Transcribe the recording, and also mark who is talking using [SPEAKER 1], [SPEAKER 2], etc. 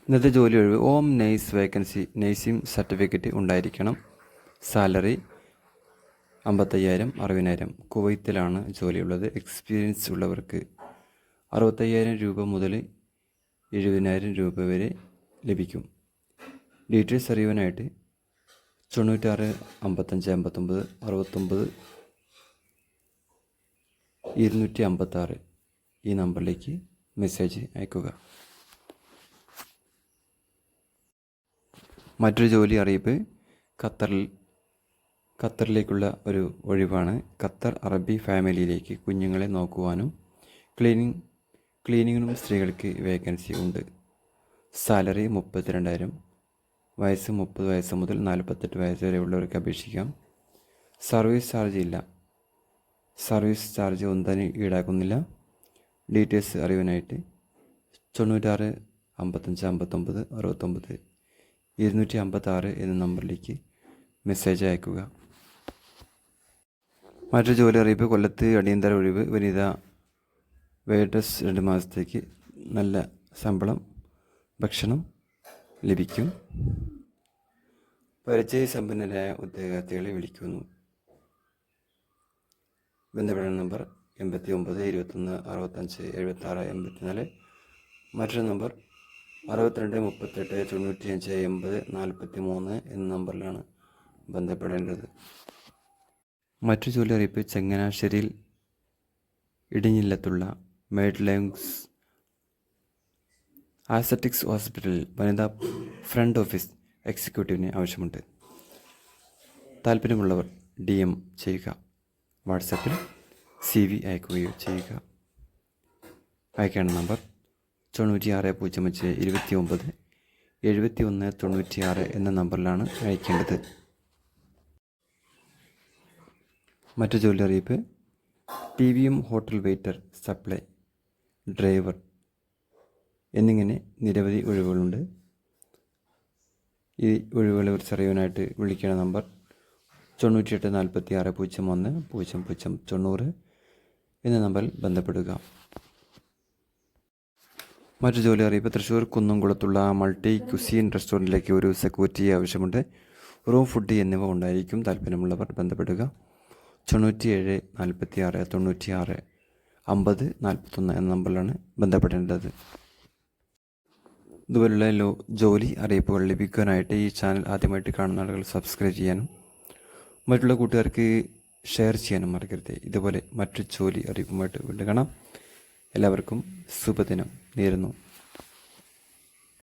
[SPEAKER 1] ഇന്നത്തെ ജോലി ഒഴിവ് ഓം നെയ്സ് വേക്കൻസി നെയ്സിംഗ് സർട്ടിഫിക്കറ്റ് ഉണ്ടായിരിക്കണം. സാലറി 55,000 60,000. കുവൈത്തിലാണ് ജോലിയുള്ളത്. എക്സ്പീരിയൻസ് ഉള്ളവർക്ക് 65,000 രൂപ മുതൽ 70,000 രൂപ വരെ ലഭിക്കും. ഡീറ്റെയിൽസ് അറിയുവാനായിട്ട് 96 55 59 69 256 ഈ നമ്പറിലേക്ക് മെസ്സേജ് അയക്കുക. മറ്റൊരു ജോലി അറിയിപ്പ് ഖത്തറിലേക്കുള്ള ഒരു ഒഴിവാണ്. ഖത്തർ അറബി ഫാമിലിയിലേക്ക് കുഞ്ഞുങ്ങളെ നോക്കുവാനും ക്ലീനിങ്ങിനും സ്ത്രീകൾക്ക് വേക്കൻസി ഉണ്ട്. സാലറി 32,000. വയസ്സ് 30 വയസ്സ് മുതൽ 48 വയസ്സ് വരെ ഉള്ളവർക്ക് അപേക്ഷിക്കാം. സർവീസ് ചാർജ് ഇല്ല. സർവീസ് ചാർജ് ഒന്നും ഈടാക്കുന്നില്ല. ഡീറ്റെയിൽസ് അറിയാനായിട്ട് 96 55 59 69 256 എന്ന നമ്പറിലേക്ക് മെസ്സേജ് അയക്കുക. മറ്റൊരു ജോലി അറിയിപ്പ് കൊല്ലത്ത് അടിയന്തര ഒഴിവ് വനിതാ വെയിട്രസ് 2 മാസത്തേക്ക്. നല്ല ശമ്പളം, ഭക്ഷണം ലഭിക്കും. പരിചയസമ്പന്നരായ ഉദ്യോഗാർത്ഥികളെ വിളിക്കുന്നു. ബന്ധപ്പെടേണ്ട നമ്പർ 89 21 65 76 84. മറ്റൊരു നമ്പർ 62 38 95 80 43 എന്ന നമ്പറിലാണ് ബന്ധപ്പെടേണ്ടത്. മറ്റു ജോലി അറിയിപ്പ് ചങ്ങനാശ്ശേരിയിൽ ഇടിഞ്ഞില്ലത്തുള്ള മെഡ്ലൈൻസ് ആസ്തറ്റിക്സ് ഹോസ്പിറ്റലിൽ വനിതാ ഫ്രണ്ട് ഓഫീസ് എക്സിക്യൂട്ടീവിന് ആവശ്യമുണ്ട്. താല്പര്യമുള്ളവർ DM ചെയ്യുക. വാട്സാപ്പിൽ CV അയക്കുകയോ ചെയ്യുക. അയക്കേണ്ട നമ്പർ 9605 29 71 96 എന്ന നമ്പറിലാണ് അയക്കേണ്ടത്. മറ്റു ജോലി അറിയിപ്പ് PVM hotel waiter, supply driver എന്നിങ്ങനെ നിരവധി ഒഴിവുകളുണ്ട്. ഈ ഒഴിവുകളെ കുറിച്ച് അറിയാനായിട്ട് വിളിക്കേണ്ട നമ്പർ 98 46 01 00 90 എന്ന നമ്പറിൽ ബന്ധപ്പെടുക. മറ്റു ജോലി അറിയിപ്പ് തൃശ്ശൂർ കുന്നംകുളത്തുള്ള മൾട്ടി ക്യുസീൻ റെസ്റ്റോറൻറ്റിലേക്ക് ഒരു സെക്യൂരിറ്റി ആവശ്യമുണ്ട്. റൂം, ഫുഡ് എന്നിവ ഉണ്ടായിരിക്കും. താല്പര്യമുള്ളവർ ബന്ധപ്പെടുക. 97 46 96 50 41 എന്ന നമ്പറിലാണ് ബന്ധപ്പെടേണ്ടത്. ഇതുപോലുള്ള ജോലി അറിയിപ്പുകൾ ലഭിക്കാനായിട്ട് ഈ ചാനൽ ആദ്യമായിട്ട് കാണുന്ന ആളുകൾ സബ്സ്ക്രൈബ് ചെയ്യാനും മറ്റുള്ള കൂട്ടുകാർക്ക് ഷെയർ ചെയ്യാനും മറക്കരുത്. ഇതുപോലെ മറ്റു ജോലി അറിയിപ്പുമായിട്ട് വീണ്ടും കാണാം. എല്ലാവർക്കും ശുഭദിനം നേരുന്നു.